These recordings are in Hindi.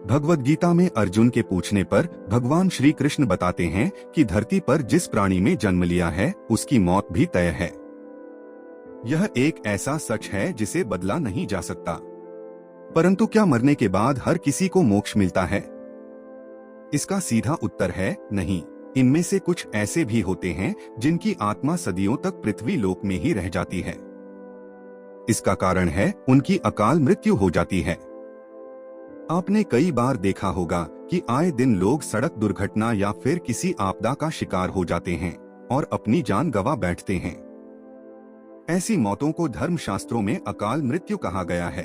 भगवद गीता में अर्जुन के पूछने पर भगवान श्री कृष्ण बताते हैं कि धरती पर जिस प्राणी में जन्म लिया है उसकी मौत भी तय है। यह एक ऐसा सच है जिसे बदला नहीं जा सकता। परंतु क्या मरने के बाद हर किसी को मोक्ष मिलता है? इसका सीधा उत्तर है नहीं। इनमें से कुछ ऐसे भी होते हैं जिनकी आत्मा सदियों तक पृथ्वी लोक में ही रह जाती है। इसका कारण है उनकी अकाल मृत्यु हो जाती है। आपने कई बार देखा होगा कि आए दिन लोग सड़क दुर्घटना या फिर किसी आपदा का शिकार हो जाते हैं और अपनी जान गंवा बैठते हैं। ऐसी मौतों को धर्मशास्त्रों में अकाल मृत्यु कहा गया है।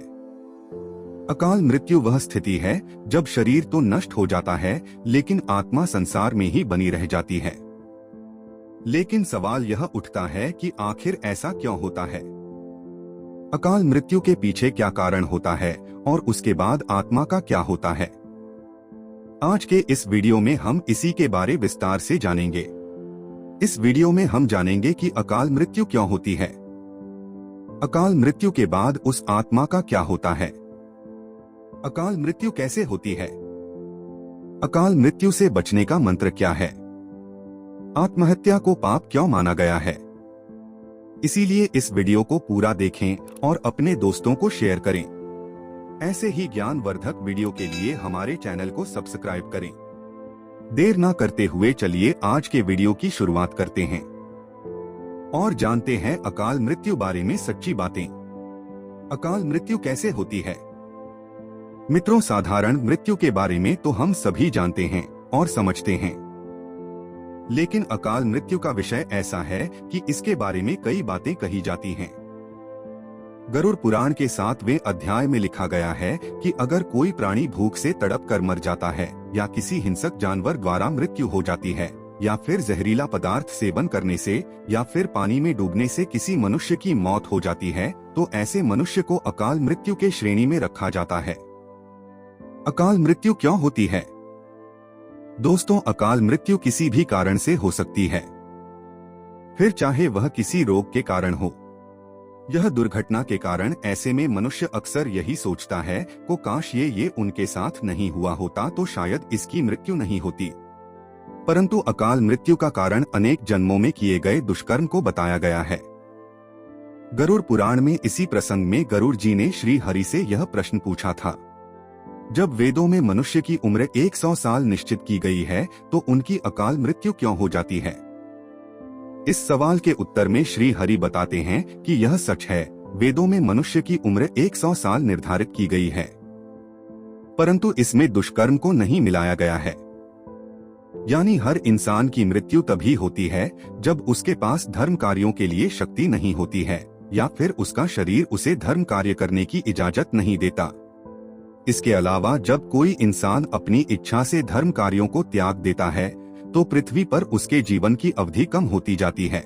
अकाल मृत्यु वह स्थिति है जब शरीर तो नष्ट हो जाता है लेकिन आत्मा संसार में ही बनी रह जाती है। लेकिन सवाल यह उठता है कि आखिर ऐसा क्यों होता है? अकाल मृत्यु के पीछे क्या कारण होता है और उसके बाद आत्मा का क्या होता है? आज के इस वीडियो में हम इसी के बारे विस्तार से जानेंगे। इस वीडियो में हम जानेंगे कि अकाल मृत्यु क्यों होती है, अकाल मृत्यु के बाद उस आत्मा का क्या होता है, अकाल मृत्यु कैसे होती है, अकाल मृत्यु से बचने का मंत्र क्या है, आत्महत्या को पाप क्यों माना गया है। इसीलिए इस वीडियो को पूरा देखें और अपने दोस्तों को शेयर करें। ऐसे ही ज्ञानवर्धक वीडियो के लिए हमारे चैनल को सब्सक्राइब करें। देर ना करते हुए चलिए आज के वीडियो की शुरुआत करते हैं और जानते हैं अकाल मृत्यु बारे में सच्ची बातें। अकाल मृत्यु कैसे होती है? मित्रों, साधारण मृत्यु के बारे में तो हम सभी जानते हैं और समझते हैं, लेकिन अकाल मृत्यु का विषय ऐसा है कि इसके बारे में कई बातें कही जाती हैं। गरुड़ पुराण के 7वें अध्याय में लिखा गया है कि अगर कोई प्राणी भूख से तड़प कर मर जाता है या किसी हिंसक जानवर द्वारा मृत्यु हो जाती है या फिर जहरीला पदार्थ सेवन करने से या फिर पानी में डूबने से किसी मनुष्य की मौत हो जाती है तो ऐसे मनुष्य को अकाल मृत्यु के श्रेणी में रखा जाता है। अकाल मृत्यु क्यों होती है? दोस्तों, अकाल मृत्यु किसी भी कारण से हो सकती है, फिर चाहे वह किसी रोग के कारण हो, यह दुर्घटना के कारण। ऐसे में मनुष्य अक्सर यही सोचता है को काश ये उनके साथ नहीं हुआ होता तो शायद इसकी मृत्यु नहीं होती। परंतु अकाल मृत्यु का कारण अनेक जन्मों में किए गए दुष्कर्म को बताया गया है। गरुड़ पुराण में इसी प्रसंग में गरुड़ जी ने श्री हरि से यह प्रश्न पूछा था, जब वेदों में मनुष्य की उम्र 100 साल निश्चित की गई है तो उनकी अकाल मृत्यु क्यों हो जाती है? इस सवाल के उत्तर में श्री हरि बताते हैं कि यह सच है, वेदों में मनुष्य की उम्र 100 साल निर्धारित की गई है, परंतु इसमें दुष्कर्म को नहीं मिलाया गया है। यानी हर इंसान की मृत्यु तभी होती है जब उसके पास धर्म कार्यों के लिए शक्ति नहीं होती है या फिर उसका शरीर उसे धर्म कार्य करने की इजाजत नहीं देता। इसके अलावा जब कोई इंसान अपनी इच्छा से धर्म कार्यों को त्याग देता है तो पृथ्वी पर उसके जीवन की अवधि कम होती जाती है।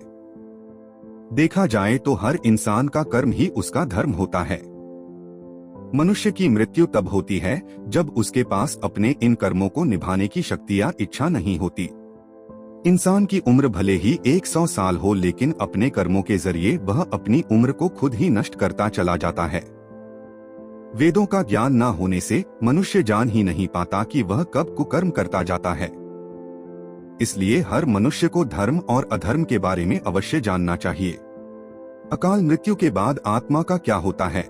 देखा जाए तो हर इंसान का कर्म ही उसका धर्म होता है। मनुष्य की मृत्यु तब होती है जब उसके पास अपने इन कर्मों को निभाने की शक्ति या इच्छा नहीं होती। इंसान की उम्र भले ही 100 साल हो, लेकिन अपने कर्मों के जरिए वह अपनी उम्र को खुद ही नष्ट करता चला जाता है। वेदों का ज्ञान न होने से मनुष्य जान ही नहीं पाता कि वह कब कुकर्म करता जाता है। इसलिए हर मनुष्य को धर्म और अधर्म के बारे में अवश्य जानना चाहिए। अकाल मृत्यु के बाद आत्मा का क्या होता है?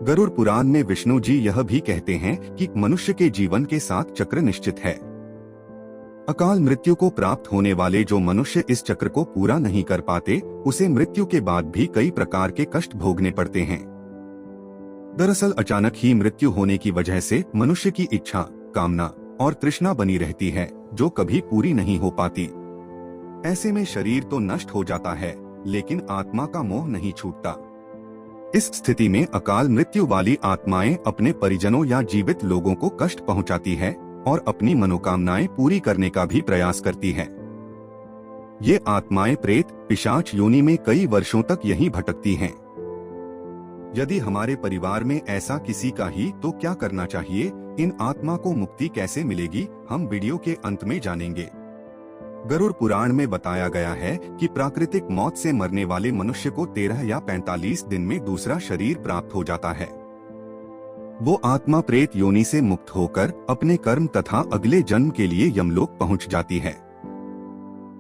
गरुड़ पुराण में विष्णु जी यह भी कहते हैं कि मनुष्य के जीवन के साथ चक्र निश्चित है। अकाल मृत्यु को प्राप्त होने वाले जो मनुष्य इस चक्र को पूरा नहीं कर पाते उसे मृत्यु के बाद भी कई प्रकार के कष्ट भोगने पड़ते हैं। दरअसल अचानक ही मृत्यु होने की वजह से मनुष्य की इच्छा, कामना और तृष्णा बनी रहती है जो कभी पूरी नहीं हो पाती। ऐसे में शरीर तो नष्ट हो जाता है लेकिन आत्मा का मोह नहीं छूटता। इस स्थिति में अकाल मृत्यु वाली आत्माएं अपने परिजनों या जीवित लोगों को कष्ट पहुंचाती है और अपनी मनोकामनाएं पूरी करने का भी प्रयास करती है। ये आत्माएं प्रेत, पिशाच योनि में कई वर्षों तक यहीं भटकती हैं। यदि हमारे परिवार में ऐसा किसी का ही तो क्या करना चाहिए? इन आत्मा को मुक्ति कैसे मिलेगी, हम वीडियो के अंत में जानेंगे। गरुड़ पुराण में बताया गया है कि प्राकृतिक मौत से मरने वाले मनुष्य को 13 या 45 दिन में दूसरा शरीर प्राप्त हो जाता है। वो आत्मा प्रेत योनि से मुक्त होकर अपने कर्म तथा अगले जन्म के लिए यमलोक पहुंच जाती है।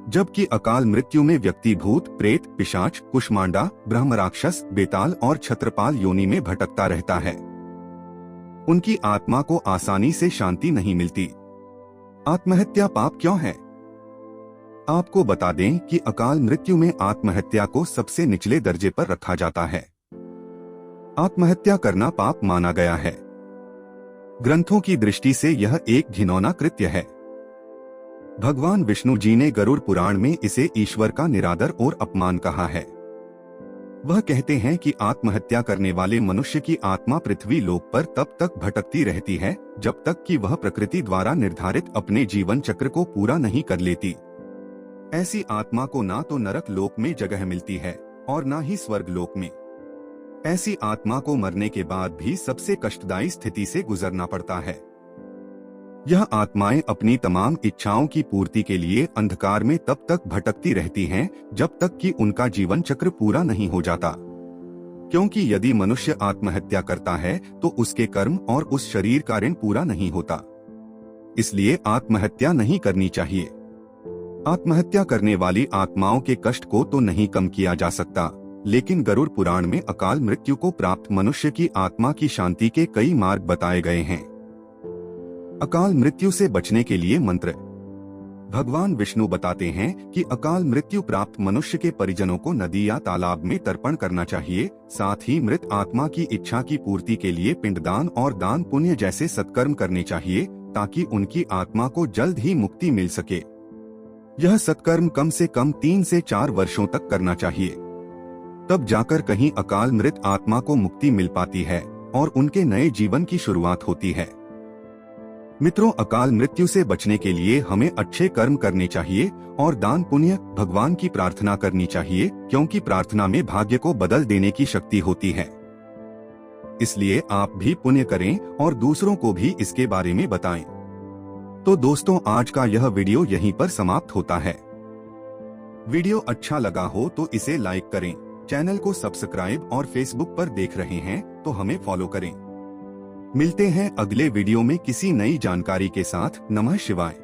जबकि अकाल मृत्यु में व्यक्ति भूत, प्रेत, पिशाच, कुष्मांडा, ब्रह्म राक्षस, बेताल और छत्रपाल योनि में भटकता रहता है। उनकी आत्मा को आसानी से शांति नहीं मिलती। आत्महत्या पाप क्यों है? आपको बता दें कि अकाल मृत्यु में आत्महत्या को सबसे निचले दर्जे पर रखा जाता है। आत्महत्या करना पाप माना गया है। ग्रंथों की दृष्टि से यह एक घिनौना कृत्य है। भगवान विष्णु जी ने गरुड़ पुराण में इसे ईश्वर का निरादर और अपमान कहा है। वह कहते हैं कि आत्महत्या करने वाले मनुष्य की आत्मा पृथ्वी लोक पर तब तक भटकती रहती है जब तक कि वह प्रकृति द्वारा निर्धारित अपने जीवन चक्र को पूरा नहीं कर लेती। ऐसी आत्मा को ना तो नरक लोक में जगह मिलती है और ना ही स्वर्ग लोक में। ऐसी आत्मा को मरने के बाद भी सबसे कष्टदायी स्थिति से गुजरना पड़ता है। यह आत्माएं अपनी तमाम इच्छाओं की पूर्ति के लिए अंधकार में तब तक भटकती रहती हैं जब तक कि उनका जीवन चक्र पूरा नहीं हो जाता। क्योंकि यदि मनुष्य आत्महत्या करता है तो उसके कर्म और उस शरीर का ऋण पूरा नहीं होता। इसलिए आत्महत्या नहीं करनी चाहिए। आत्महत्या करने वाली आत्माओं के कष्ट को तो नहीं कम किया जा सकता, लेकिन गरुड़ पुराण में अकाल मृत्यु को प्राप्त मनुष्य की आत्मा की शांति के कई मार्ग बताए गए हैं। अकाल मृत्यु से बचने के लिए मंत्र। भगवान विष्णु बताते हैं कि अकाल मृत्यु प्राप्त मनुष्य के परिजनों को नदी या तालाब में तर्पण करना चाहिए। साथ ही मृत आत्मा की इच्छा की पूर्ति के लिए पिंडदान और दान पुण्य जैसे सत्कर्म करने चाहिए ताकि उनकी आत्मा को जल्द ही मुक्ति मिल सके। यह सत्कर्म कम से कम 3 से 4 वर्षों तक करना चाहिए। तब जाकर कहीं अकाल मृत आत्मा को मुक्ति मिल पाती है और उनके नए जीवन की शुरुआत होती है। मित्रों, अकाल मृत्यु से बचने के लिए हमें अच्छे कर्म करने चाहिए और दान पुण्य, भगवान की प्रार्थना करनी चाहिए, क्योंकि प्रार्थना में भाग्य को बदल देने की शक्ति होती है। इसलिए आप भी पुण्य करें और दूसरों को भी इसके बारे में बताएं। तो दोस्तों, आज का यह वीडियो यहीं पर समाप्त होता है। वीडियो अच्छा लगा हो तो इसे लाइक करें, चैनल को सब्सक्राइब और फेसबुक पर देख रहे हैं तो हमें फॉलो करें। मिलते हैं अगले वीडियो में किसी नई जानकारी के साथ। नमः शिवाय।